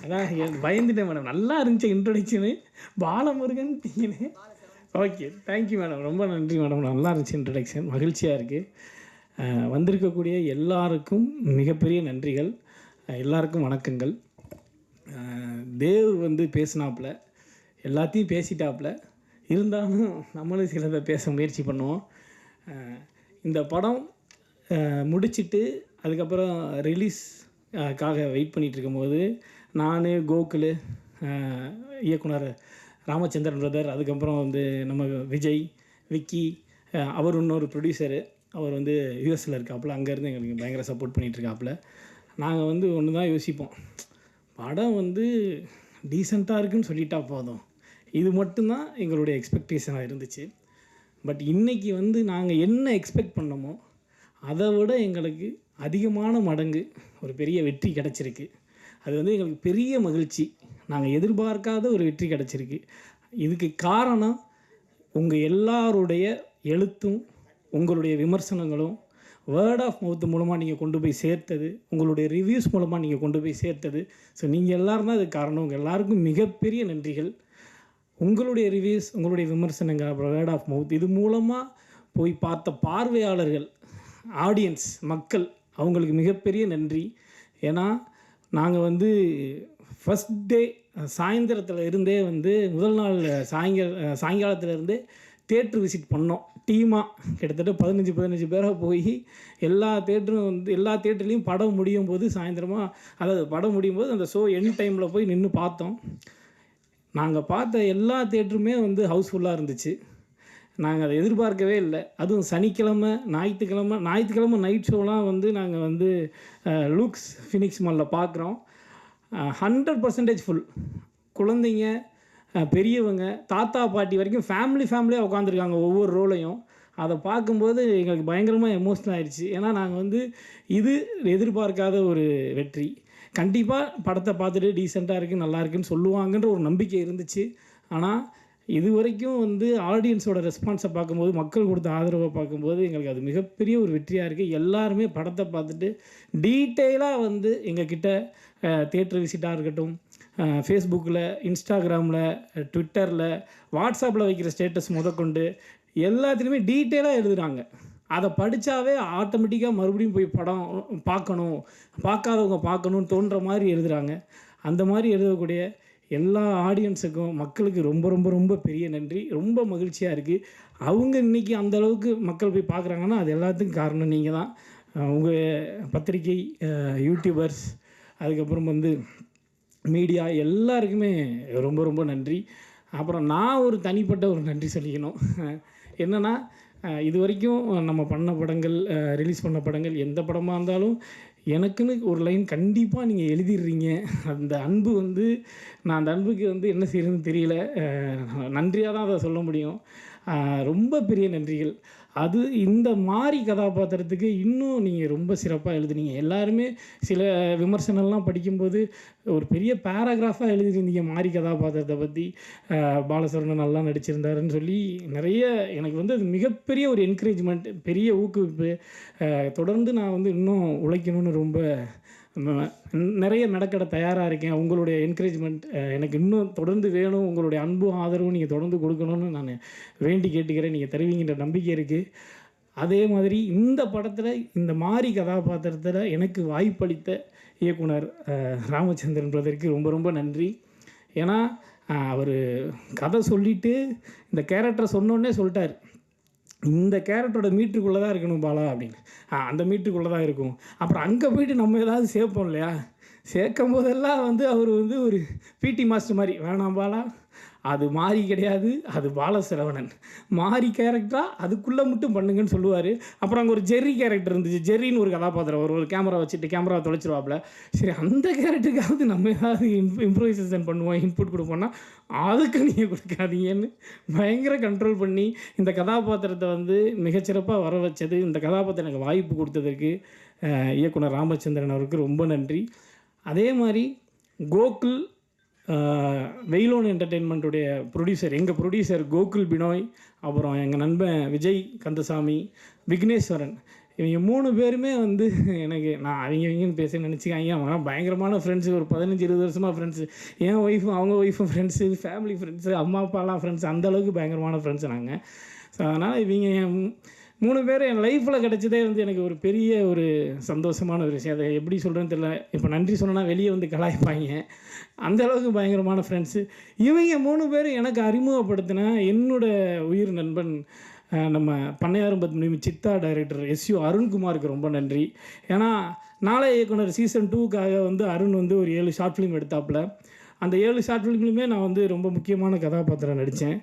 அதான் பயந்துட்டேன் மேடம். நல்லா இருந்துச்சு இன்ட்ரொடக்ஷனு. பாலமுருகன் டீனு. Okay, thank you madam. ரொம்ப நன்றி மேடம். நல்லா இருந்துச்சு இன்ட்ரடக்ஷன். மகிழ்ச்சியாக இருக்குது. வந்திருக்கக்கூடிய எல்லாருக்கும் மிகப்பெரிய நன்றிகள். எல்லாருக்கும் வணக்கங்கள். தேவ் வந்து பேசினாப்புல, எல்லாத்தையும் பேசிட்டாப்புல. இருந்தாலும் நம்மளும் சிலதை பேச முயற்சி பண்ணுவோம். இந்த படம் முடிச்சுட்டு அதுக்கப்புறம் ரிலீஸ்க்காக வெயிட் பண்ணிகிட்டு இருக்கும்போது நான், கோகுல், இயக்குனர் ராமச்சந்திரன் பிரதர், அதுக்கப்புறம் வந்து நம்ம விஜய், விக்கி, அவர் இன்னொரு ப்ரொடியூசரு, அவர் வந்து யூஎஸில் இருக்காப்புல. அங்கேருந்து எங்களுக்கு பயங்கர சப்போர்ட் பண்ணிகிட்ருக்காப்புல. நாங்கள் வந்து ஒன்று தான் யோசிப்போம், படம் வந்து டீசெண்டாக இருக்குதுன்னு சொல்லிட்டா போதும். இது மட்டும்தான் எங்களுடைய எக்ஸ்பெக்டேஷனாக இருந்துச்சு. பட் இன்றைக்கி வந்து நாங்கள் என்ன எக்ஸ்பெக்ட் பண்ணோமோ அதை விட எங்களுக்கு அதிகமான மடங்கு ஒரு பெரிய வெற்றி கிடச்சிருக்கு. அது வந்து எங்களுக்கு பெரிய மகிழ்ச்சி. நாங்கள் எதிர்பார்க்காத ஒரு வெற்றி கிடச்சிருக்கு. இதுக்கு காரணம் உங்கள் எல்லாருடைய எழுத்தும் உங்களுடைய விமர்சனங்களும் வேர்ட் ஆஃப் மவுத் மூலமாக நீங்கள் கொண்டு போய் சேர்த்தது, உங்களுடைய ரிவ்யூஸ் மூலமாக நீங்கள் கொண்டு போய் சேர்த்தது. ஸோ நீங்கள் எல்லோரும் தான் அதுக்கு காரணம். உங்கள் எல்லாருக்கும் மிகப்பெரிய நன்றிகள். உங்களுடைய ரிவ்யூஸ், உங்களுடைய விமர்சனங்கள், அப்புறம் வேர்ட் ஆஃப் மவுத், இது மூலமாக போய் பார்த்த பார்வையாளர்கள், ஆடியன்ஸ், மக்கள், அவங்களுக்கு மிகப்பெரிய நன்றி. ஏன்னா நாங்கள் வந்து ஃபஸ்ட் டே சாயந்தரத்தில் இருந்தே வந்து முதல் நாள் சாயங்காலத்தில் இருந்தே தேட்ரு விசிட் பண்ணோம். டீமாக கிட்டத்தட்ட 15 பேராக போய் எல்லா தேட்டரும் வந்து எல்லா தேட்டர்லேயும் படம் முடியும் போது சாயந்தரமாக, அதாவது படம் முடியும் போது அந்த ஷோ எண்ட் டைமில் போய் நின்று பார்த்தோம். நாங்கள் பார்த்த எல்லா தேட்டருமே வந்து ஹவுஸ்ஃபுல்லாக இருந்துச்சு. நாங்கள் அதை எதிர்பார்க்கவே இல்லை. அதுவும் சனிக்கிழமை, ஞாயிற்றுக்கிழமை நைட் ஷோலாம் வந்து நாங்கள் வந்து லூக்ஸ் ஃபினிக்ஸ் மாலில் பார்க்குறோம். 100% ஃபுல். குழந்தைங்க, பெரியவங்க, தாத்தா பாட்டி வரைக்கும் ஃபேமிலியாக உட்காந்துருக்காங்க ஒவ்வொரு ரோலையும். அதை பார்க்கும்போது எங்களுக்கு பயங்கரமாக எமோஷனல் ஆகிடுச்சு. ஏன்னா நாங்கள் வந்து இது எதிர்பார்க்காத ஒரு வெற்றி. கண்டிப்பாக படத்தை பார்த்துட்டு டீசெண்டாக இருக்குது, நல்லா இருக்குதுன்னு சொல்லுவாங்கன்ற ஒரு நம்பிக்கை இருந்துச்சு. ஆனால் இது வரைக்கும் வந்து ஆடியன்ஸோட ரெஸ்பான்ஸை பார்க்கும்போது, மக்கள் கொடுத்த ஆதரவை பார்க்கும்போது எங்களுக்கு அது மிகப்பெரிய ஒரு வெற்றியாக இருக்குது. எல்லாருமே படத்தை பார்த்துட்டு டீட்டெயிலாக வந்து எங்ககிட்ட தியேட்டர் விசிட்டாக இருக்கட்டும், ஃபேஸ்புக்கில், இன்ஸ்டாகிராமில், ட்விட்டரில், வாட்ஸ்அப்பில் வைக்கிற ஸ்டேட்டஸ் முதற்கொண்டு எல்லாத்துலேயுமே டீட்டெயிலாக எழுதுகிறாங்க. அதை படித்தாவே ஆட்டோமேட்டிக்காக மறுபடியும் போய் படம் பார்க்கணும், பார்க்காதவங்க பார்க்கணுன்னு தோன்ற மாதிரி எழுதுகிறாங்க. அந்த மாதிரி எழுதக்கூடிய எல்லா ஆடியன்ஸுக்கும், மக்களுக்கு ரொம்ப ரொம்ப ரொம்ப பெரிய நன்றி. ரொம்ப மகிழ்ச்சியாக இருக்குது. அவங்க இன்றைக்கி அந்தளவுக்கு மக்கள் போய் பார்க்குறாங்கன்னா அது எல்லாத்துக்கும் காரணம் நீங்கள் தான். உங்கள் பத்திரிக்கை, யூடியூபர்ஸ், அதுக்கப்புறம் வந்து மீடியா எல்லாருக்குமே ரொம்ப ரொம்ப நன்றி. அப்புறம் நான் ஒரு தனிப்பட்ட ஒரு நன்றி சொல்லிக்கணும். என்னென்னா, இது வரைக்கும் நம்ம பண்ண படங்கள், ரிலீஸ் பண்ண படங்கள், எந்த படமாக இருந்தாலும் எனக்குன்னு ஒரு லைன் கண்டிப்பாக நீங்கள் எழுதிடுறீங்க. அந்த அன்பு வந்து நான் அந்த அன்புக்கு வந்து என்ன செய்யறதுன்னு தெரியல. நன்றியாக தான் அதை சொல்ல முடியும். ரொம்ப பெரிய நன்றிகள். அது இந்த மாதிரி கதாபாத்திரத்துக்கு இன்னும் நீங்கள் ரொம்ப சிறப்பாக எழுதுனீங்க. எல்லாருமே சில விமர்சனம்லாம் படிக்கும்போது ஒரு பெரிய பேராகிராஃபாக எழுதியிருந்தீங்க மாரி கதாபாத்திரத்தை பற்றி. பாலசரவணன் நல்லா நடிச்சிருந்தாருன்னு சொல்லி நிறைய எனக்கு வந்து அது மிகப்பெரிய ஒரு என்கரேஜ்மெண்ட், பெரிய ஊக்குவிப்பு. தொடர்ந்து நான் வந்து இன்னும் உழைக்கணும்னு ரொம்ப நிறைய மெனக்கெட தயாராக இருக்கேன். உங்களுடைய என்கரேஜ்மெண்ட் எனக்கு இன்னும் தொடர்ந்து வேணும். உங்களுடைய அன்பும் ஆதரவும் நீங்கள் தொடர்ந்து கொடுக்கணும்னு நான் வேண்டி கேட்டுக்கிறேன். நீங்கள் தருவீங்கன்ற நம்பிக்கை இருக்குது. அதே மாதிரி இந்த படத்தில் இந்த மாதிரி கதாபாத்திரத்தில் எனக்கு வாய்ப்பளித்த இயக்குனர் ராமச்சந்திரன் பிரதருக்கு ரொம்ப ரொம்ப நன்றி. ஏன்னா அவர் கதை சொல்லிவிட்டு இந்த கேரக்டரை சொன்னோடனே சொல்லிட்டார், இந்த கேரக்டரோட மீட்டருக்குள்ளே தான் இருக்கணும் பாலா அப்படின்னு. அந்த மீட்டருக்குள்ளே தான் இருக்கும். அப்புறம் அங்கே போய்ட்டு நம்ம ஏதாவது சேர்ப்போம் இல்லையா, சேர்க்கும் போதெல்லாம் வந்து அவர் வந்து ஒரு பிடி மாஸ்டர் மாதிரி, வேணாம் பாலா, அது மாறி கிடையாது, அது பாலசரவணன், மாறி கேரக்டராக அதுக்குள்ளே மட்டும் பண்ணுங்கன்னு சொல்லுவார். அப்புறம் அங்கே ஒரு ஜெர்ரி கேரக்டர் இருந்துச்சு. ஜெர்ரின்னு ஒரு கதாபாத்திரம், ஒரு கேமரா வச்சுட்டு கேமராவை தொலைச்சிருவாப்புல. சரி, அந்த கேரக்டருக்காவது நம்ம ஏதாவது இம்ப்ரூவைசேஷன் பண்ணுவோம், இன்புட் கொடுப்போம்னா அதுக்கு நீங்கள் கொடுக்காதீங்கன்னு பயங்கர கண்ட்ரோல் பண்ணி இந்த கதாபாத்திரத்தை வந்து மிகச்சிறப்பாக வர வச்சது, இந்த கதாபாத்திரம் எனக்கு வாய்ப்பு கொடுத்ததுக்கு இயக்குனர் ராமச்சந்திரன் அவருக்கு ரொம்ப நன்றி. அதே மாதிரி கோகுல், வெயிலோன் என்டர்டெயின்மெண்ட்டுடைய ப்ரொடியூசர், எங்கள் ப்ரொடியூசர் கோகுல் பினோய், அப்புறம் எங்கள் நண்பன் விஜய் கந்தசாமி, விக்னேஸ்வரன், இவங்க 3 பேருமே வந்து எனக்கு நான் அவங்கன்னு பேச நினச்சிக்காங்க. அவங்க பயங்கரமான ஃப்ரெண்ட்ஸு. ஒரு 15-20 வருஷமாக ஃப்ரெண்ட்ஸு. என் ஒய்ஃபும் அவங்க ஒய்ஃபும் ஃப்ரெண்ட்ஸு, ஃபேமிலி ஃப்ரெண்ட்ஸு, அம்மா அப்பாலாம் ஃப்ரெண்ட்ஸ். அந்தளவுக்கு பயங்கரமான ஃப்ரெண்ட்ஸு நாங்கள். ஸோ அதனால் இவங்க 3 பேர் என் லைஃப்பில் கிடச்சதே வந்து எனக்கு ஒரு பெரிய ஒரு சந்தோஷமான ஒரு விஷயம். அதை எப்படி சொல்கிறேன்னு தெரியல. இப்போ நன்றி சொன்னால் வெளியே வந்து கலாய்ப்பாங்க. அந்தளவுக்கு பயங்கரமான ஃப்ரெண்ட்ஸு. இவங்க 3 பேரும் எனக்கு அறிமுகப்படுத்தின என்னோடய உயிர் நண்பன் நம்ம பண்ணையாரும் பத்மினி சித்தா டைரக்டர் எஸ்யு அருண்குமாருக்கு ரொம்ப நன்றி. ஏன்னா நாளைய இயக்குனர் சீசன் 2க்காக வந்து அருண் வந்து ஒரு 7 ஷார்ட் ஃபிலிம் எடுத்தாப்புல. அந்த 7 ஷார்ட் ஃபிலிம்லையுமே நான் வந்து ரொம்ப முக்கியமான கதாபாத்திரம் நடித்தேன்.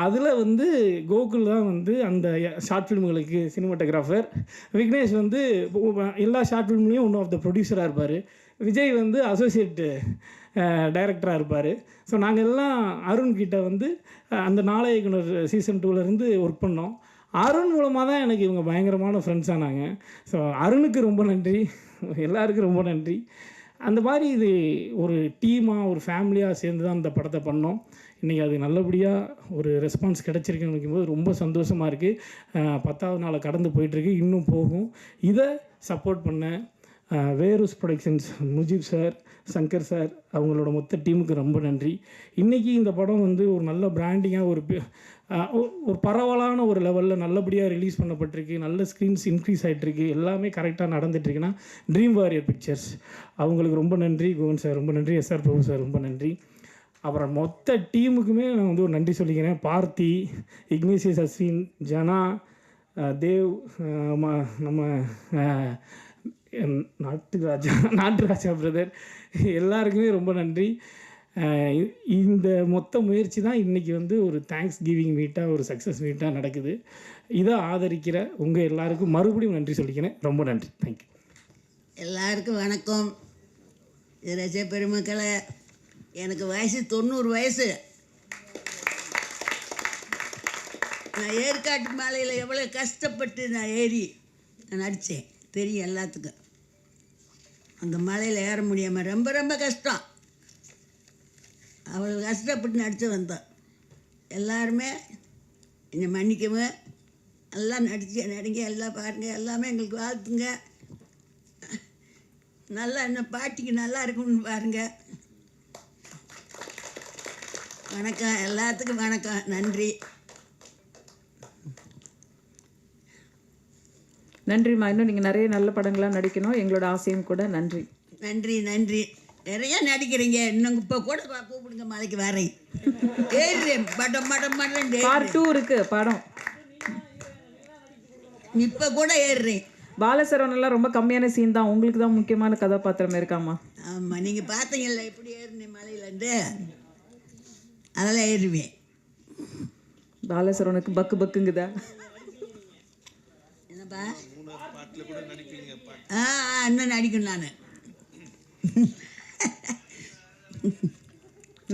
அதில் வந்து கோகுல் தான் வந்து அந்த ஷார்ட் ஃபிலிம்களுக்கு சினிமாட்டோகிராஃபர். விக்னேஷ் வந்து எல்லா ஷார்ட் ஃபிலிம்லேயும் ஒன் ஆஃப் த ப்ரொடியூசராக இருப்பார். விஜய் வந்து அசோசியேட் டைரக்டராக இருப்பார். ஸோ நாங்கள் எல்லாம் அருண்கிட்ட வந்து அந்த நாளைய இயக்குனர் சீசன் 2லேருந்து ஒர்க் பண்ணோம். அருண் மூலமாக தான் எனக்கு இவங்க பயங்கரமான ஃப்ரெண்ட்ஸ் ஆனாங்க. ஸோ அருணுக்கு ரொம்ப நன்றி, எல்லாருக்கும் ரொம்ப நன்றி. அந்த மாதிரி இது ஒரு டீமாக ஒரு ஃபேமிலியாக சேர்ந்து தான் இந்த படத்தை பண்ணோம். இன்றைக்கி அது நல்லபடியாக ஒரு ரெஸ்பான்ஸ் கிடச்சிருக்குன்னு நினைக்கும்போது ரொம்ப சந்தோஷமாக இருக்குது. 10வது நாளை கடந்து போயிட்டுருக்கு, இன்னும் போகும். இதை சப்போர்ட் பண்ண வேரூஸ் productions Mujeeb sir, Shankar sir, அவங்களோட மொத்த டீமுக்கு ரொம்ப நன்றி. இன்றைக்கி இந்த படம் வந்து ஒரு நல்ல பிராண்டிங்காக ஒரு பரவலான ஒரு லெவலில் நல்லபடியாக ரிலீஸ் பண்ணப்பட்டிருக்கு. நல்ல ஸ்க்ரீன்ஸ் இன்க்ரீஸ் ஆகிட்டுருக்கு. எல்லாமே கரெக்டாக நடந்துகிட்ருக்குன்னா ட்ரீம் வாரியர் பிக்சர்ஸ் அவங்களுக்கு ரொம்ப நன்றி. கோவன் சார் ரொம்ப நன்றி. எஸ்ஆர் பிரபு சார் ரொம்ப நன்றி. அப்புறம் மொத்த டீமுக்குமே நான் வந்து ஒரு நன்றி சொல்லிக்கிறேன். பார்த்தி, இக்னேசியஸ், அஸ்வின், ஜனா, தேவ், நம்ம நாட்டுராஜா பிரதர், எல்லாருக்குமே ரொம்ப நன்றி. இந்த மொத்த முயற்சி தான் இன்றைக்கி வந்து ஒரு தேங்க்ஸ் கிவிங் மீட்டாக ஒரு சக்ஸஸ் மீட்டாக நடக்குது. இதை ஆதரிக்கிற உங்கள் எல்லாருக்கும் மறுபடியும் நன்றி சொல்லிக்கிறேன். ரொம்ப நன்றி. தேங்க்யூ. எல்லாருக்கும் வணக்கம். ரசிக பெருமக்களை, எனக்கு வயசு 90 வயசு. நான் ஏற்காட்டு மலையில் எவ்வளோ கஷ்டப்பட்டு நான் ஏறி நான் நடித்தேன் தெரியும் எல்லாத்துக்கும். அந்த மலையில் ஏற முடியாமல் ரொம்ப ரொம்ப கஷ்டம். அவ்வளோ கஷ்டப்பட்டு நடித்து வந்தோம். எல்லாருமே என்னை மன்னிக்கவும், எல்லாம் நடிங்க, எல்லாம் பாருங்கள், எல்லாமே எங்களுக்கு வாழ்த்துங்க. நல்லா என்ன பாட்டிக்கு நல்லா இருக்கும்னு பாருங்கள். வணக்கம், எல்லாத்துக்கும் வணக்கம், நன்றி. நன்றிம்மா. இன்னும் நீங்கள் நிறைய நல்ல படங்களாக நடிக்கணும், எங்களோட ஆசையும் கூட. நன்றி நன்றி நன்றி. நிறையா நடிக்கிறீங்க. இன்னும் இப்போ கூட கூப்பிடுங்க, மலைக்கு வரேன். ஏறுறேன் படம் படம் படம். பார்ட் 2 இருக்குது படம். இப்போ கூட ஏறுறேன். பாலசரவணெல்லாம் ரொம்ப கம்மியான சீன் தான், உங்களுக்கு தான் முக்கியமான கதாபாத்திரம் இருக்காமா? ஆமாம், நீங்கள் பார்த்தீங்கல்ல எப்படி ஏறினேன் மலையிலேருந்து. அதெல்லாம் ஏறுவேன். பாலசரவனுக்கு பக்கு பக்குங்குதா? என்னப்பா? இன்னும் நடிக்கணும் நான்.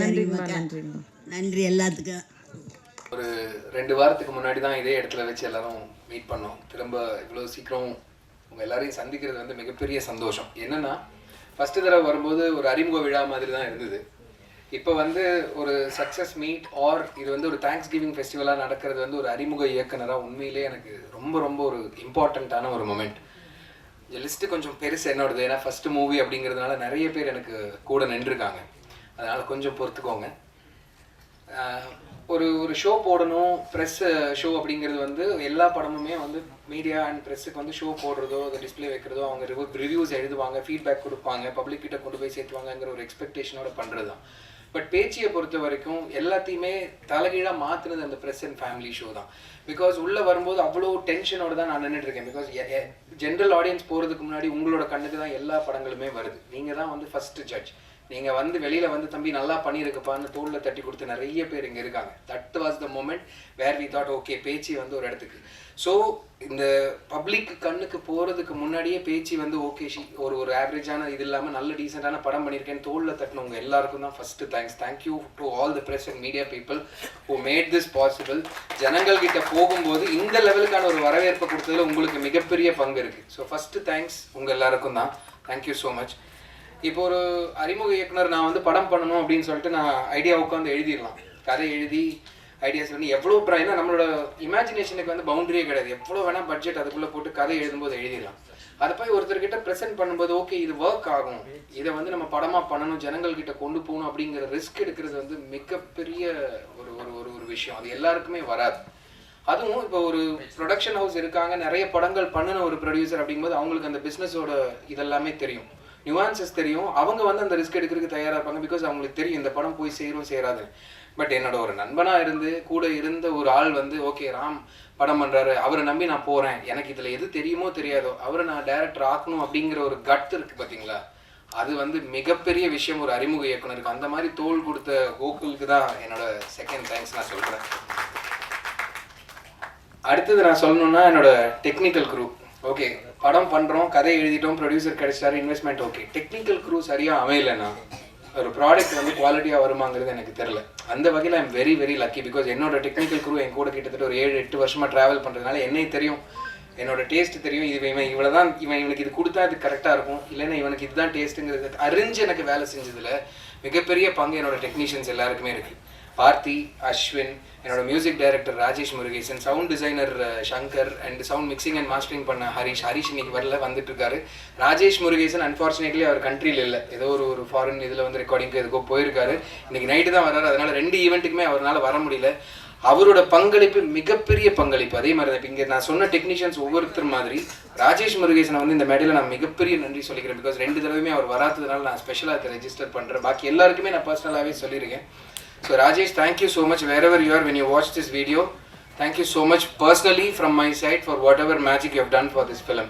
நன்றிம்மா. நன்றிம்மா. நன்றி எல்லாத்துக்கும். ஒரு 2 வாரத்துக்கு முன்னாடி தான் இதே இடத்துல வச்சு எல்லாரும் மீட் பண்ணோம். திரும்ப இவ்வளோ சீக்கிரம் உங்கள் எல்லாரையும் சந்திக்கிறது வந்து மிகப்பெரிய சந்தோஷம். என்னென்னா, ஃபஸ்ட்டு தடவை வரும்போது ஒரு அறிமுக விழா மாதிரி தான் இருந்தது. இப்போ வந்து ஒரு சக்ஸஸ் மீட் ஆர் இது வந்து ஒரு தேங்க்ஸ் கிவிங் ஃபெஸ்டிவலாக நடக்கிறது வந்து ஒரு அறிமுக இயக்குனராக உண்மையிலே எனக்கு ரொம்ப ரொம்ப ஒரு இம்பார்ட்டண்ட்டான ஒரு மொமெண்ட். இந்த லிஸ்ட்டு கொஞ்சம் பெருசு என்னோடது, ஏன்னா ஃபஸ்ட்டு மூவி அப்படிங்கிறதுனால நிறைய பேர் எனக்கு கூட நின்றுருக்காங்க. அதனால் கொஞ்சம் பொறுத்துக்கோங்க. ஒரு ஷோ போடணும், ப்ரெஸ் ஷோ அப்படிங்கிறது வந்து எல்லா படமுமே வந்து மீடியா அண்ட் ப்ரெஸ்ஸுக்கு வந்து ஷோ போடுறதோ, அதை டிஸ்பிளே வைக்கிறதோ, அவங்க ரிவ்யூஸ் எழுதுவாங்க, ஃபீட்பேக் கொடுப்பாங்க, பப்ளிக் கிட்ட கொண்டு போய் சேர்த்துவாங்கங்கிற ஒரு எக்ஸ்பெக்டேஷனோட பண்ணுறது தான். பட் பேச்சியை பொறுத்த வரைக்கும் எல்லாத்தையுமே தலைகீழாக மாற்றினது அந்த ப்ரெஸ் அண்ட் ஃபேமிலி ஷோ தான். பிகாஸ் உள்ளே வரும்போது அவ்வளோ டென்ஷனோட தான் நான் நின்றுட்டுருக்கேன். பிகாஸ் ஜென்ரல் ஆடியன்ஸ் போகிறதுக்கு முன்னாடி உங்களோட கண்ணுக்கு தான் எல்லா படங்களுமே வருது. நீங்கள் தான் வந்து ஃபஸ்ட்டு ஜட்ஜ். நீங்கள் வந்து வெளியில் வந்து தம்பி நல்லா பண்ணியிருக்குப்பான்னு தோளில் தட்டி கொடுத்து நிறைய பேர் இங்கே இருக்காங்க. That was the moment where we thought okay பேச்சு வந்து ஒரு இடத்துக்கு. ஸோ இந்த பப்ளிக் கண்ணுக்கு போகிறதுக்கு முன்னாடியே பேச்சு வந்து ஓகே ஒரு ஆவரேஜான இது இல்லாமல் நல்ல டீசெண்டான படம் பண்ணியிருக்கேன்னு தோளில் தட்டினவங்க எல்லாருக்கும் தான் first thanks. Thank you to all the press and media people who made this possible. ஜனங்கள்கிட்ட போகும்போது இந்த லெவலுக்கான ஒரு வரவேற்பை கொடுத்ததில் உங்களுக்கு மிகப்பெரிய பங்கு இருக்குது. ஸோ ஃபஸ்ட்டு தேங்க்ஸ் உங்கள் எல்லாருக்கும் தான். Thank you so much. இப்போ ஒரு அறிமுக இயக்குனர் நான் வந்து படம் பண்ணணும் அப்படின்னு சொல்லிட்டு நான் ஐடியா உட்காந்து எழுதிடலாம். கதை எழுதி ஐடியாஸ் வந்து எவ்வளோ ஏன்னா நம்மளோட இமேஜினேஷனுக்கு வந்து பவுண்டரியே கிடையாது. எவ்வளோ வேணால் பட்ஜெட் அதுக்குள்ளே போட்டு கதை எழுதும்போது எழுதிடலாம். அதை போய் ஒருத்தர்கிட்ட ப்ரெசென்ட் பண்ணும்போது ஓகே இது ஒர்க் ஆகும், இதை வந்து நம்ம படமாக பண்ணணும், ஜனங்கள்கிட்ட கொண்டு போகணும் அப்படிங்கிற ரிஸ்க் எடுக்கிறது வந்து மிகப்பெரிய ஒரு ஒரு ஒரு விஷயம். அது எல்லாருக்குமே வராது. அதுவும் இப்போ ஒரு ப்ரொடக்ஷன் ஹவுஸ் இருக்காங்க, நிறைய படங்கள் பண்ணின ஒரு ப்ரொடியூசர் அப்படிங்கும்போது அவங்களுக்கு அந்த பிஸ்னஸோட இதெல்லாமே தெரியும், நியூவான்சஸ் தெரியும். அவங்க வந்து அந்த ரிஸ்க் எடுக்கிறதுக்கு தயாராக இருப்பாங்க. பிகாஸ் அவங்களுக்கு தெரியும் இந்த படம் போய் சேராது. பட் என்னோட ஒரு நண்பனாக இருந்து கூட இருந்த ஒரு ஆள் வந்து ஓகே ராம் படம் பண்ணுறாரு, அவரை நம்பி நான் போகிறேன், எனக்கு இதில் எது தெரியுமோ தெரியாதோ அவரை நான் டைரக்டர் ஆக்கணும் அப்படிங்கிற ஒரு கட் இருக்குது பார்த்தீங்களா, அது வந்து மிகப்பெரிய விஷயம் ஒரு அறிமுக இயக்குனருக்கு. அந்த மாதிரி தோள் கொடுத்த கோகுலுக்கு தான் என்னோட செகண்ட் தேங்க்ஸ் நான் சொல்கிறேன். அடுத்தது நான் சொல்லணும்னா என்னோட டெக்னிக்கல் குரூ. ஓகே படம் பண்ணுறோம், கதை எழுதிட்டோம், ப்ரொடியூசர் கிடைச்சிட்டாரு, இன்வெஸ்ட்மெண்ட் ஓகே. டெக்னிக்கல் குரூ சரியாக அமையலைன்னா ஒரு ப்ராடக்ட் வந்து குவாலிட்டியாக வருமாங்கிறது எனக்கு தெரில. அந்த வகையில் I'm very very lucky. Because என்னோட டெக்னிக்கல் குரூ என் கூட கிட்டத்தட்ட ஒரு 7-8 வருஷமாக ட்ராவல் பண்ணுறதுனால என்னை தெரியும், என்னோட டேஸ்ட் தெரியும். இவனை தான் இவனுக்கு இது கொடுத்தா இது கரெக்டாக இருக்கும், இல்லைன்னா இவனுக்கு இதுதான் டேஸ்ட்டுங்கிறது அறிஞ்சு எனக்கு வேலை செஞ்சதில் மிகப்பெரிய பங்கு என்னோட டெக்னீஷியன்ஸ் எல்லாருக்குமே இருக்குது. பார்த்தி, அஸ்வின், என்னோட music director Rajesh Murugesan, sound designer Shankar, and sound mixing and mastering பண்ண ஹரிஷ் இன்னைக்கு வந்துட்டு இருக்காரு. ராஜேஷ் முருகேசன் அன்ஃபார்ச்சுனேட்லி அவர் கண்ட்ரியில் இல்லை, ஏதோ ஒரு ஃபாரின் இதில் வந்து ரெக்கார்டிங்க்கு எதுக்கோ போயிருக்காரு. இன்னைக்கு நைட்டு தான் வர்றாரு, அதனால 2 ஈவெண்ட்டுக்குமே அவரால் வர முடியல. அவரோட பங்களிப்பு மிகப்பெரிய பங்களிப்பு. அதே மாதிரி தான் இப்போ இங்கே நான் சொன்ன டெக்னீஷியன்ஸ் ஒவ்வொருத்தர் மாதிரி ராஜேஷ் முருகேசனை வந்து இந்த மேடையில் நான் மிகப்பெரிய நன்றி சொல்லிக்கிறேன். பிகாஸ் 2 தடவையுமே அவர் வராததுனால நான் ஸ்பெஷலாக அதை ரெஜிஸ்டர் பண்ணுறேன். பாக்கி எல்லாருக்குமே நான் பர்சனலாகவே சொல்லியிருக்கேன். So Rajesh, thank you so much wherever you are when you watch this video. Thank you so much personally from my side for whatever magic you have done for this film.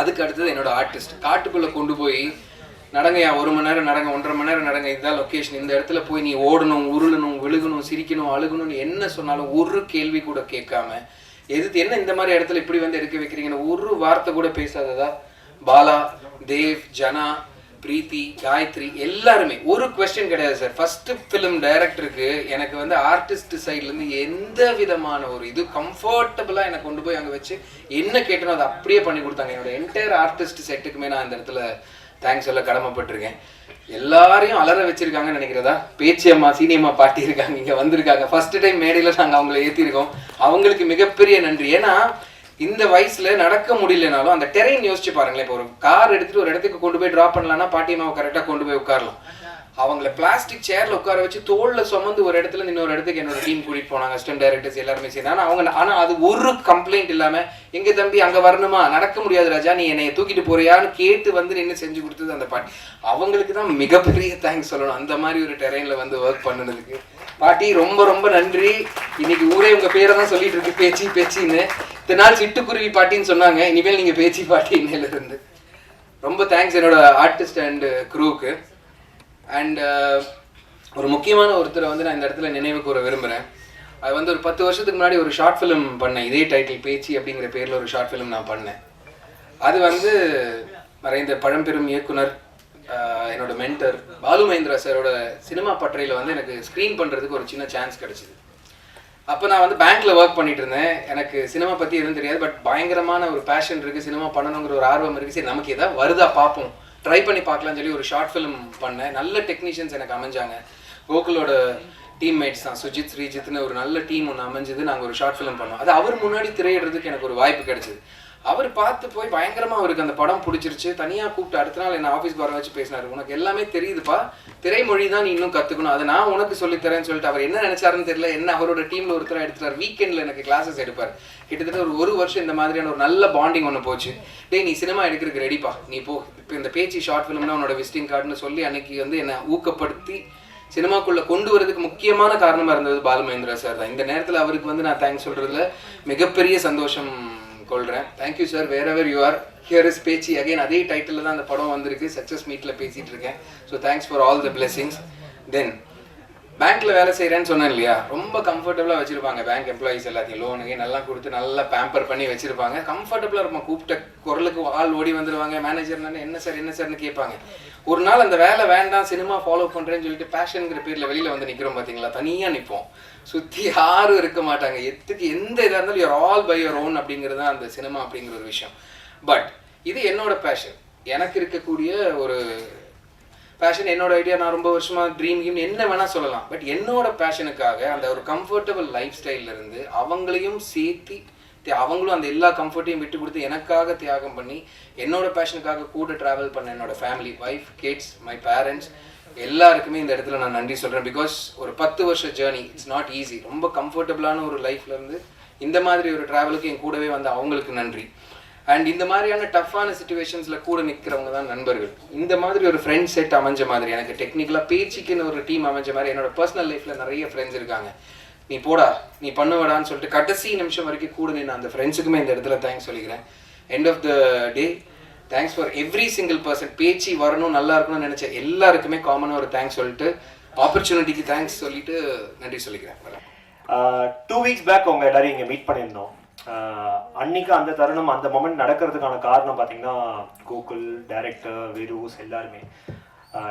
அதுக்கு அடுத்தது என்னோட artist. காட்டுக்குள்ளே கொண்டு போய் நடங்கயா 1 மணி நேரம் நடங்க, 1.5 மணி நேரம் நடங்க, இதுதான் லொக்கேஷன், இந்த இடத்துல போய் நீ ஓடணும், உருளணும், விழுகணும், சிரிக்கணும், அழுகணும்னு என்ன சொன்னாலும் ஒரு கேள்வி கூட கேட்காம என்ன இந்த மாதிரி இடத்துல இப்படி வந்து எடுக்க வைக்கிறீங்கன்னு ஒரு வார்த்தை கூட பேசாததா பாலா, தேவ், ஜனா, பிரீத்தி, காயத்ரி எல்லாருமே ஒரு குவெஸ்டின் கிடையாது சார். ஃபர்ஸ்ட் ஃபிலிம் டைரக்டருக்கு எனக்கு வந்து ஆர்டிஸ்ட் சைட்லேருந்து எந்த விதமான ஒரு இது கம்ஃபர்டபுளாக எனக்கு கொண்டு போய் அங்கே வச்சு என்ன கேட்டனோ அதை அப்படியே பண்ணி கொடுத்தாங்க. என்னோட என்டையர் ஆர்டிஸ்ட் செட்டுக்குமே நான் இந்த இடத்துல தேங்க்ஸ் சொல்ல கடமைப்பட்டிருக்கேன். எல்லாரையும் அலற வச்சிருக்காங்கன்னு நினைக்கிறதா. பேச்சி அம்மா, சீனியம்மா பாட்டி இருக்காங்க, இங்கே வந்திருக்காங்க. ஃபர்ஸ்ட் டைம் மேடையில் நாங்கள் அவங்கள ஏற்றிருக்கோம். அவங்களுக்கு மிகப்பெரிய நன்றி. ஏன்னா இந்த வயசுல நடக்க முடியலனாலும் அந்த டெரெயின் யோசிச்சு பாருங்களேன். இப்போ ஒரு கார் எடுத்துட்டு ஒரு இடத்துக்கு கொண்டு போய் டிராப் பண்ணலாம்னா பாட்டியம்மாவை கரெக்டாக கொண்டு போய் உட்காரலாம். அவங்கள பிளாஸ்டிக் சேர்ல உட்கார வச்சு தோல்ல சுமந்து ஒரு இடத்துல இன்னொரு இடத்துக்கு என்னோட டீம் கூட்டிட்டு போனாங்க, அசிஸ்டன்ட் டைரக்டர்ஸ் எல்லாருமே சேர்ந்து. ஆனா அது ஒரு கம்ப்ளைண்ட் இல்லாம எங்க தம்பி அங்க வரணுமா, நடக்க முடியாது ராஜா, நீ என்னை தூக்கிட்டு போறியான்னு கேட்டு வந்து நின்று செஞ்சு கொடுத்தது அந்த பாட்டி. அவங்களுக்கு தான் மிகப்பெரிய தேங்க்ஸ் சொல்லணும், அந்த மாதிரி ஒரு டெரெயின்ல வந்து ஒர்க் பண்ணதுக்கு. பாட்டி ரொம்ப ரொம்ப நன்றி. இன்னைக்கு ஊரே உங்க பேரை தான் சொல்லிட்டு இருக்கு, பேச்சி பேச்சின்னு. இத்தனை நாள் சிட்டுக்குருவி பாட்டின்னு சொன்னாங்க, இனிமேல் நீங்க பேச்சி பாட்டி இன்னையில இருந்து. ரொம்ப தேங்க்ஸ் என்னோட ஆர்டிஸ்ட் அண்ட் க்ரூவுக்கு. அண்ட் ஒரு முக்கியமான ஒருத்தரை வந்து நான் இந்த இடத்துல நினைவு கூற விரும்புகிறேன். அது வந்து ஒரு 10 வருஷத்துக்கு முன்னாடி ஒரு ஷார்ட் ஃபிலிம் பண்ணேன், இதே டைட்டில் பேச்சி அப்படிங்கிற பேரில் ஒரு ஷார்ட் ஃபிலிம் நான் பண்ணேன். அது வந்து மறைந்த பழம்பெரும் இயக்குனர் என்னோட மென்டர் பாலு மகேந்திரா சாரோட சினிமா பட்டறையில் வந்து எனக்கு ஸ்க்ரீன் பண்ணுறதுக்கு ஒரு சின்ன சான்ஸ் கிடச்சிது. அப்போ நான் வந்து பேங்க்கில் ஒர்க் பண்ணிட்டு இருந்தேன். எனக்கு சினிமா பற்றி எதுவும் தெரியாது, பட் பயங்கரமான ஒரு பேஷன் இருக்குது, சினிமா பண்ணணுங்கிற ஒரு ஆர்வம் இருக்குது. சரி நமக்கு எதாவது வருதா பார்ப்போம், ட்ரை பண்ணி பார்க்கலாம்னு சொல்லி ஒரு ஷார்ட் ஃபிலிம் பண்ணேன். நல்ல டெக்னீஷியன்ஸ் எனக்கு அமைஞ்சாங்க. கோகுலோட டீம்மேட்ஸ் தான், சுஜித், ஸ்ரீஜித்னு ஒரு நல்ல டீம் ஒன்று அமைஞ்சது. நாங்கள் ஒரு ஷார்ட் ஃபிலிம் பண்ணோம். அது அவர் முன்னாடி திரையிடுறதுக்கு எனக்கு ஒரு வாய்ப்பு கிடைச்சிது. அவர் பார்த்து போய் பயங்கரமாக அவருக்கு அந்த படம் பிடிச்சிருச்சு. தனியாக கூப்பிட்டு அடுத்த நாள் என்ன ஆஃபீஸ்க்கு வர வச்சு பேசினார். உனக்கு எல்லாமே தெரியுதுப்பா, திரைமொழி தான் நீ இன்னும் கற்றுக்கணும், அதை நான் உனக்கு சொல்லித்தரேன்னு சொல்லிட்டு அவர் என்ன நினைச்சாருன்னு தெரியல. என்ன அவரோட டீமில் ஒருத்தராக எடுத்துட்டார். வீக்கெண்டில் எனக்கு கிளாஸஸ் எடுப்பார். கிட்டத்தட்ட ஒரு வருஷம் இந்த மாதிரியான ஒரு நல்ல பாண்டிங் ஒன்று போச்சு. டேய் நீ சினிமா எடுக்கிறதுக்கு ரெடிப்பா, நீ போ, இப்போ இந்த பேச்சு ஷார்ட் ஃபிலிம்னா உன்னோட விசிட்டிங் கார்டுன்னு சொல்லி அன்னைக்கு வந்து என்னை ஊக்கப்படுத்தி சினிமாக்குள்ளே கொண்டு வரதுக்கு முக்கியமான காரணமாக இருந்தது பாலு மகேந்திரா சார் தான். இந்த நேரத்தில் அவருக்கு வந்து நான் தேங்க்ஸ் சொல்கிறதுல மிகப்பெரிய சந்தோஷம் கொள்கிறேன். Thank you sir. Wherever you are, here is Pechi again. அதே டைட்டில் தான் அந்த படம் வந்திருக்கு. சக்ஸஸ் மீட்டில் பேசிகிட்டு இருக்கேன். So thanks for all the blessings. Then பேங்க்கில் வேலை செய்கிறேன்னு சொன்னேன் இல்லையா, ரொம்ப கம்ஃபர்டபுளாக வச்சுருப்பாங்க பேங்க் எம்ப்ளாயீஸ் எல்லாத்தையும். லோனுக்கு நல்லா கொடுத்து நல்லா பேம்பர் பண்ணி வச்சுருப்பாங்க. கம்ஃபர்டபுளாக இருப்பாங்க. கூப்பிட்ட குரலுக்கு ஆள் ஓடி வந்துடுவாங்க. மேனேஜர்னால என்ன சார்னு கேட்பாங்க. ஒரு நாள் அந்த வேலை வேண்டாம், சினிமா ஃபாலோ பண்ணுறேன்னு சொல்லிட்டு பேஷனுங்கிற பேரில் வெளியில் வந்து நிற்கிறோம் பார்த்தீங்களா, தனியாக நிற்போம். சுற்றி யாரும் இருக்க மாட்டாங்க. எந்த இதாக இருந்தாலும் you're all by your own அப்படிங்கிறது தான் அந்த சினிமா அப்படிங்கிற ஒரு விஷயம். பட் இது என்னோட பேஷன். எனக்கு இருக்கக்கூடிய ஒரு பேஷன் என்னோட ஐடியா, நான் ரொம்ப வருஷமாக ட்ரீம் கீம் என்ன வேணால் சொல்லலாம். பட் என்னோட பேஷனுக்காக அந்த ஒரு கம்ஃபர்டபுள் லைஃப் ஸ்டைல்லேருந்து அவங்களையும் சேர்த்து அவங்களும் அந்த எல்லா கம்ஃபர்ட்டையும் விட்டு கொடுத்து எனக்காக தியாகம் பண்ணி என்னோட பேஷனுக்காக கூட ட்ராவல் பண்ண என்னோட family, wife, kids, my parents எல்லாருக்குமே இந்த இடத்துல நான் நன்றி சொல்கிறேன். பிகாஸ் ஒரு 10 வருஷ ஜேர்னி, இட்ஸ் நாட் ஈஸி. ரொம்ப கம்ஃபர்டபுளான ஒரு லைஃப்லேருந்து இந்த மாதிரி ஒரு ட்ராவலுக்கு என் கூடவே வந்து அவங்களுக்கு நன்றி. அண்ட் இந்த மாதிரியான டஃப்பான சுச்சுவேஷன்ஸில் கூட நிற்கிறவங்க தான் நண்பர்கள். இந்த மாதிரி ஒரு ஃப்ரெண்ட் செட் அமைஞ்ச மாதிரி, எனக்கு டெக்னிக்கலாக பேச்சுக்குன்னு ஒரு டீம் அமைஞ்ச மாதிரி என்னோட பர்சனல் லைஃப்பில் நிறைய ஃப்ரெண்ட்ஸ் இருக்காங்க. நீ போடா, நீ பண்ணுவடான்னு சொல்லிட்டு கடைசி நிமிஷம் வரைக்கும் கூட நின்று அந்த ஃப்ரெண்ட்ஸுக்குமே இந்த இடத்துல தேங்க்ஸ் சொல்லிக்கிறேன். End of the day, thanks for every single person. பேச்சு வரணும், நல்லா இருக்கணும்னு நினச்ச எல்லாருக்குமே காமனாக ஒரு தேங்க்ஸ் சொல்லிட்டு, ஆப்பர்ச்சுனிட்டிக்கு தேங்க்ஸ் சொல்லிட்டு நன்றி சொல்லிக்கிறேன். 2 weeks பேக் அவங்க எல்லாரையும் இங்கே மீட் பண்ணியிருந்தோம். அன்னைக்கு அந்த தருணம், அந்த மொமெண்ட் நடக்கிறதுக்கான காரணம் பார்த்தீங்கன்னா கோகுல், டைரக்டர், விரூஸ் எல்லாருமே.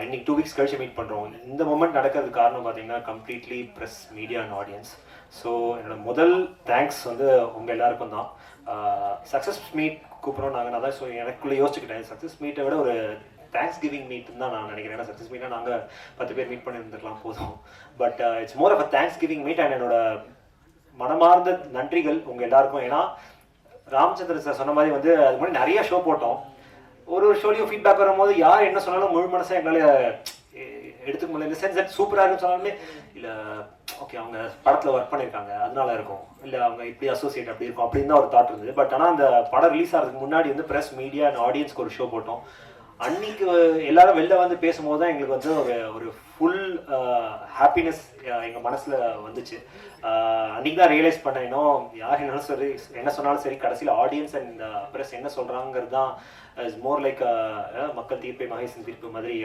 இன்னைக்கு 2 weeks கழிச்சு மீட் பண்ணுறோம். இந்த மொமெண்ட் நடக்கிறதுக்கு காரணம் பார்த்தீங்கன்னா completely press, media and audience. So என்னோட முதல் தேங்க்ஸ் வந்து உங்கள் எல்லாருக்கும் தான். சக்ஸஸ் மீட் கூப்பிட்றோம் நாங்கள். நான் தான் எனக்குள்ளே யோசிச்சுக்கிட்டேன், சக்ஸஸ் மீட்டை விட ஒரு தேங்க்ஸ் கிவிங் மீட்னு தான் நான் நினைக்கிறேன். ஏன்னா சக்ஸஸ் மீட்டாக நாங்கள் 10 பேர் மீட் பண்ணியிருந்துருக்கலாம் போதும். But it's more of a thanksgiving meet. And என்னோட மனமார்ந்த நன்றிகள் உங்கள் எல்லாருக்கும். ஏன்னா ராமச்சந்திரன் சார் சொன்ன மாதிரி வந்து அது முன்னாடி நிறைய ஷோ போட்டோம். ஒரு ஷோலையும் ஃபீட்பேக் வரும்போது யார் என்ன சொன்னாலும் முழு மனசாக எங்களால் எடுத்துக்க முடியல. இந்த சென்ஸ் சூப்பராக இருக்குன்னு சொன்னாலுமே இல்லை, ஓகே அவங்க படத்தில் ஒர்க் பண்ணியிருக்காங்க அதனால இருக்கும், இல்லை அவங்க இப்படி அசோசியேட் அப்படி இருக்கும் அப்படின்னு தான் ஒரு தாட் இருந்தது. பட் ஆனால் அந்த படம் ரிலீஸ் ஆகிறதுக்கு முன்னாடி வந்து ப்ரெஸ், மீடியா அண்ட் ஆடியன்ஸ்க்கு ஒரு ஷோ போட்டோம். அன்னைக்கு எல்லாரும் வெளில வந்து பேசும்போது தான் எங்களுக்கு வந்து ஒரு ஃபுல் ஹாப்பினஸ் எங்கள் மனசில் வந்துச்சு. அன்றைக்கி தான் ரியலைஸ் பண்ணேன், இன்னும் யார் என்னாலும் சரி, என்ன சொன்னாலும் சரி, கடைசியில் ஆடியன்ஸ் அண்ட் ப்ரெஸ் என்ன சொல்கிறாங்கிறது தான் இஸ் மோர் லைக் மக்கள் தீர்ப்பை மகேசன் தீர்ப்பு மாதிரி.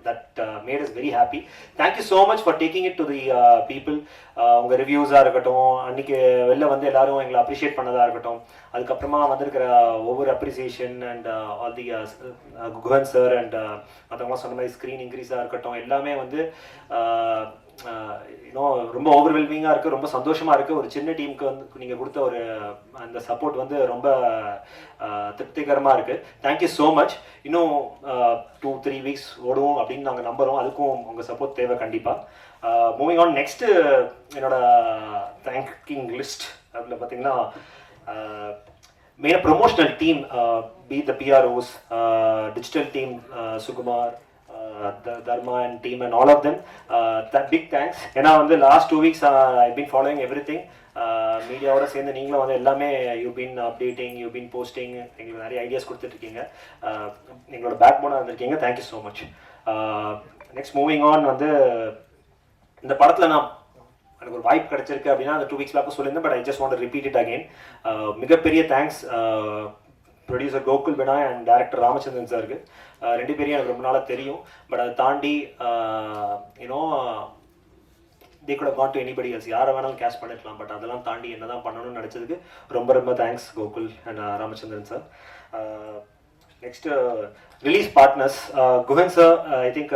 That made us very happy. Thank you so much for taking it to the people. உங்கள் ரிவ்யூஸாக இருக்கட்டும், அன்றைக்கி வெளில வந்து எல்லாரும் எங்களை அப்ரிஷியேட் பண்ணதாக இருக்கட்டும், அதுக்கப்புறமா வந்திருக்கிற ஒவ்வொரு appreciation and all the Guhan sir and மற்றவங்களாம் சொன்ன மாதிரி ஸ்க்ரீன் இன்க்ரீஸாக இருக்கட்டும், எல்லாமே வந்து இன்னும் ரொம்ப ஓவர்வெல்மிங்காக இருக்குது, ரொம்ப சந்தோஷமாக இருக்குது. ஒரு சின்ன டீமுக்கு வந்து நீங்கள் கொடுத்த ஒரு அந்த சப்போர்ட் வந்து ரொம்ப திருப்திகரமாக இருக்குது. Thank you so much. இன்னும் 2-3 weeks ஓடுவோம் அப்படின்னு நாங்கள் நம்புகிறோம். அதுக்கும் உங்கள் சப்போர்ட் தேவை கண்டிப்பாக. மூவிங் ஆன், நெக்ஸ்ட்டு என்னோட தேங்கிங் லிஸ்ட் அதில் பார்த்தீங்கன்னா மெயினாக ப்ரொமோஷனல் டீம், பி த PROs, digital team, Sukumar, Dharma and team and all of them, that big thanks. ஏன்னா வந்து last 2 weeks I've been following everything. மீடியாவோட சேர்ந்து நீங்களும் வந்து எல்லாமே you been updating, you been posting, எங்களுக்கு நிறைய ஐடியாஸ் கொடுத்துட்ருக்கீங்க, எங்களோட பேக் போனாக இருந்திருக்கீங்க. Thank you so much. Next moving on, வந்து இந்த படத்தில் நான் எனக்கு ஒரு வாய்ப்பு கிடைச்சிருக்கு அப்படின்னா அந்த 2 weeks பேக்கும் சொல்லியிருந்தேன். But I just want to repeat it again. மிகப்பெரிய thanks producer Gokul Binoy and director Ramachandran சாருக்கு. 2 பேரையும் எனக்கு ரொம்ப நாளாக தெரியும். பட் அதை தாண்டி you know they could have gone to anybody else, யாரை வேணாலும் கேஷ் பண்ணிருக்கலாம். பட் அதெல்லாம் தாண்டி என்ன தான் பண்ணணும்னு நினச்சதுக்கு ரொம்ப ரொம்ப thanks Gokul and Ramachandran sir. Next release partners, Guhan sir. I think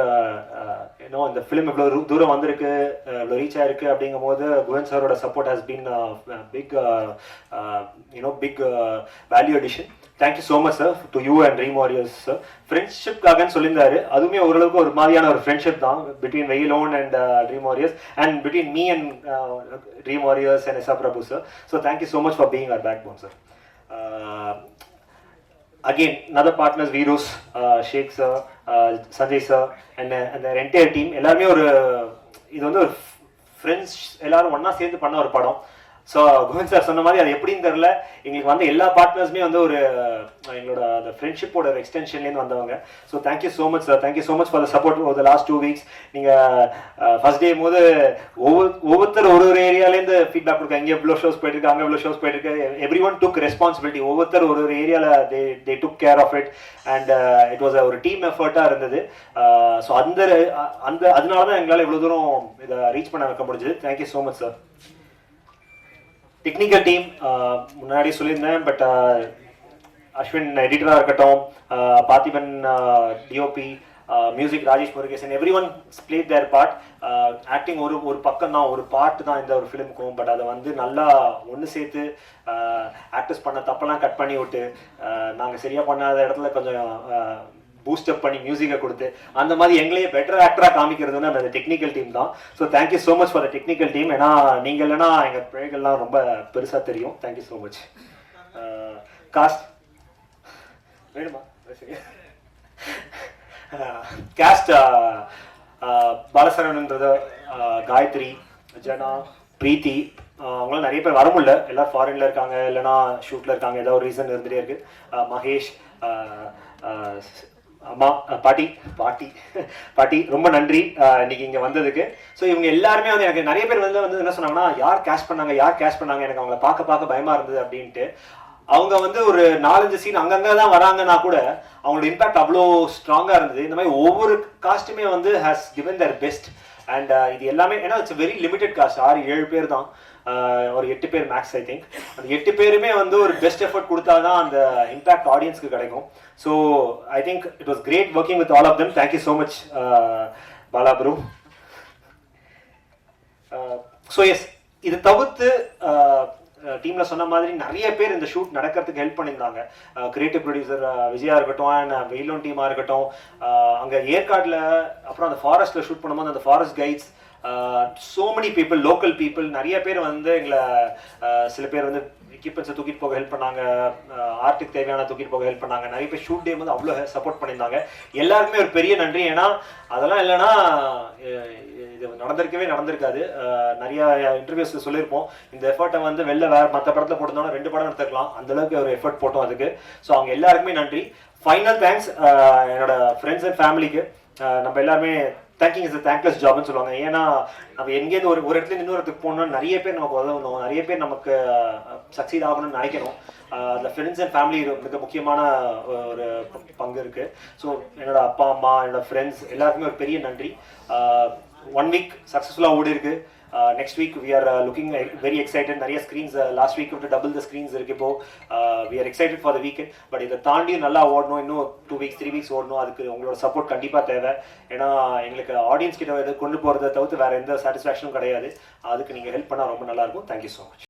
இன்னும் இந்த ஃபிலிம் இவ்வளோ தூரம் வந்திருக்கு, இவ்வளோ ரீச் ஆயிருக்கு அப்படிங்கும் போது குஹன் சாரோட support has been big big value addition. Thank you so much sir to you and Dream Warriors sir. ஃப்ரெண்ட்ஷிப்காகன்னு சொல்லியிருந்தாரு, அதுவுமே ஓரளவுக்கு ஒரு மாதிரியான ஒரு ஃப்ரெண்ட்ஷிப் தான் between Veyilon and Dream Warriors and between me and Dream Warriors and S R Prabhu sir. So thank you so much for being our backbone sir. Again, another partners, Virus, Sheikh sir, Sanjay sir, and the entire team. எல்லாருமே ஒரு இது வந்து ஒரு friends எல்லாரும் ஒன்றா சேர்ந்து பண்ண ஒரு படம். ஸோ குஹன் சார் சொன்ன மாதிரி அது எப்படின்னு தெரில, எங்களுக்கு வந்து எல்லா பார்ட்னர்ஸுமே வந்து ஒரு எங்களோட அந்த ஃப்ரெண்ட்ஷிப்போட ஒரு எக்ஸ்டென்ஷன்லேருந்து வந்தவங்க. So thank you so much sir. Thank you so much for the support over the last 2 weeks. நீங்கள் ஃபர்ஸ்ட் டே போது ஒவ்வொருத்தர் ஒரு ஏரியாலேருந்து ஃபீட்பேக் கொடுக்க, இங்கே இவ்வளோ ஷோஸ் போயிட்டுருக்கு, அங்கே இவ்வளோ ஷோஸ் போயிட்டுருக்கு. Every one took responsibility. ஒவ்வொருத்தர் ஒரு ஏரியாவில் they took care of it and it was ஒரு டீம் எஃபர்ட்டாக இருந்தது. ஸோ அதனால தான் எங்களால் இவ்வளோ தூரம் இதை ரீச் பண்ண வைக்க முடிஞ்சது. Thank you so much sir. Technical team முன்னாடி சொல்லியிருந்தேன், பட் அஸ்வின் எடிட்டராக இருக்கட்டும், Parthiban DOP, music Rajesh Murugesan, every one played their part. Acting ஒரு பக்கம் தான், ஒரு பார்ட் தான் இந்த ஒரு ஃபிலிமுக்கும். பட் அதை வந்து நல்லா ஒன்று சேர்த்து ஆக்டர்ஸ் பண்ண தப்பெல்லாம் கட் பண்ணி விட்டு நாங்கள் சரியாக பண்ணாத இடத்துல கொஞ்சம் பூஸ்ட் அப் பண்ணி மியூசிக்கை கொடுத்து அந்த மாதிரி எங்களையே பெட்டர் ஆக்டராக காமிக்கிறதுன்னு அந்த டெக்னிக்கல் டீம் தான். So thank you so much for the technical team. ஏன்னா நீங்கள் இல்லைன்னா எங்கள் பிழைகள்லாம் ரொம்ப பெருசாக தெரியும். Thank you so much. காஸ்ட் வேணுமா? கேஸ்ட் பாலசரவணன்றது, காயத்ரி, ஜனா, பிரீத்தி, அவங்களாம் நிறைய பேர் வர முடியல. எல்லாம் ஃபாரின்ல இருக்காங்க, இல்லைன்னா ஷூட்ல இருக்காங்க, ஏதாவது ஒரு ரீசன் இருந்துகிட்டே இருக்கு. மகேஷ், அம்மா, பாட்டி பாட்டி பாட்டி ரொம்ப நன்றி இன்னைக்கு இங்கே வந்ததுக்கு. ஸோ இவங்க எல்லாருமே வந்து எனக்கு நிறைய பேர் வந்து என்ன சொன்னாங்கன்னா, யார் கேஷ் பண்ணாங்க எனக்கு அவங்கள பார்க்க பயமா இருந்தது அப்படின்ட்டு. அவங்க வந்து ஒரு 4-5 சீன் அங்கங்கே தான் வராங்கன்னா கூட அவங்களோட இம்பாக்ட் அவ்வளோ ஸ்ட்ராங்காக இருந்தது. இந்த மாதிரி ஒவ்வொரு காஸ்ட்டுமே வந்து has given their best. And இது எல்லாமே ஏன்னா இட்ஸ் வெரி லிமிடெட் காஸ்ட், 6-7 பேர் தான், ஒரு 8 பேர் மேக்ஸ் ஐ திங்க். அந்த 8 பேருமே வந்து ஒரு பெஸ்ட் எஃபர்ட் கொடுத்தா தான் அந்த இம்பாக்ட் ஆடியன்ஸ்க்கு கிடைக்கும். So I think it was great working with all of them. Thank you so much Bala bro. So yes, இது தவிர்த்து டீம்ல சொன்ன மாதிரி நிறைய பேர் இந்த ஷூட் நடக்கிறதுக்கு ஹெல்ப் பண்ணியிருந்தாங்க. கிரியேட்டிவ் ப்ரொடியூசர் விஜயா இருக்கட்டும், அண்ட் வெயிலோன் டீமா இருக்கட்டும், அங்க ஏற்காடுல அப்புறம் அந்த ஃபாரஸ்ட்ல ஷூட் பண்ணும்போது அந்த forest guides, so many people, local people, நிறைய பேர் வந்து எங்களை சில பேர் வந்து எக்யூப்மெண்ட்ஸை தூக்கிட்டு போக ஹெல்ப் பண்ணாங்க, ஆர்ட்டுக்கு தேவையான தூக்கிட்டு போக ஹெல்ப் பண்ணாங்க. நிறைய பேர் ஷூட் டே வந்து அவ்வளோ சப்போர்ட் பண்ணியிருந்தாங்க. எல்லாருக்குமே ஒரு பெரிய நன்றி. ஏன்னா அதெல்லாம் இல்லைன்னா இது நடந்திருக்காது. நிறைய இன்டர்வியூஸ்ல சொல்லியிருப்போம், இந்த எஃபர்ட்டை வந்து வெளில வேற மற்ற படத்தில் போட்டிருந்தோம்னா 2 படம் எடுத்துக்கலாம், அந்த அளவுக்கு ஒரு எஃபர்ட் போட்டோம் அதுக்கு. ஸோ அவங்க எல்லாருக்குமே நன்றி. ஃபைனல் தேங்க்ஸ் என்னோட ஃப்ரெண்ட்ஸ் அண்ட் ஃபேமிலிக்கு. நம்ம எல்லாருமே தேங்கிங் இஸ் தேங்க்லெஸ் ஜாப்னு சொல்லுவாங்க. ஏன்னா நம்ம எங்கேருந்து ஒரு இடத்துல இன்னொரு இடத்துக்கு போகணும்னா நிறைய பேர் நமக்கு உதவணும், நிறைய பேர் நமக்கு சக்சீட் ஆகணும்னு நினைக்கணும். அதில் ஃப்ரெண்ட்ஸ் அண்ட் ஃபேமிலி மிக முக்கியமான ஒரு பங்கு இருக்கு. ஸோ என்னோட அப்பா அம்மா, என்னோட ஃப்ரெண்ட்ஸ் எல்லாருக்குமே ஒரு பெரிய நன்றி. 1 வீக் சக்ஸஸ்ஃபுல்லாக ஓடி இருக்கு. Next week we are looking very excited. நிறைய ஸ்க்ரீன்ஸ் லாஸ்ட் வீக் விட்டு டபுள் த ஸ்க்ரீன்ஸ் இருக்கு. இப்போ we are excited for the weekend. But இதை தாண்டி நல்லா ஓடணும், இன்னும் 2 வீக்ஸ் 3 வீக்ஸ் ஓடணும். அதுக்கு உங்களோட சப்போர்ட் கண்டிப்பாக தேவை. ஏன்னா எங்களுக்கு ஆடியன்ஸ் கிட்ட கொண்டு போகிறத தவிர்த்து வேற எந்த சாட்டிஸ்ஃபேக்ஷனும் கிடையாது. அதுக்கு நீங்கள் ஹெல்ப் பண்ணால் ரொம்ப நல்லா இருக்கும். Thank you so much.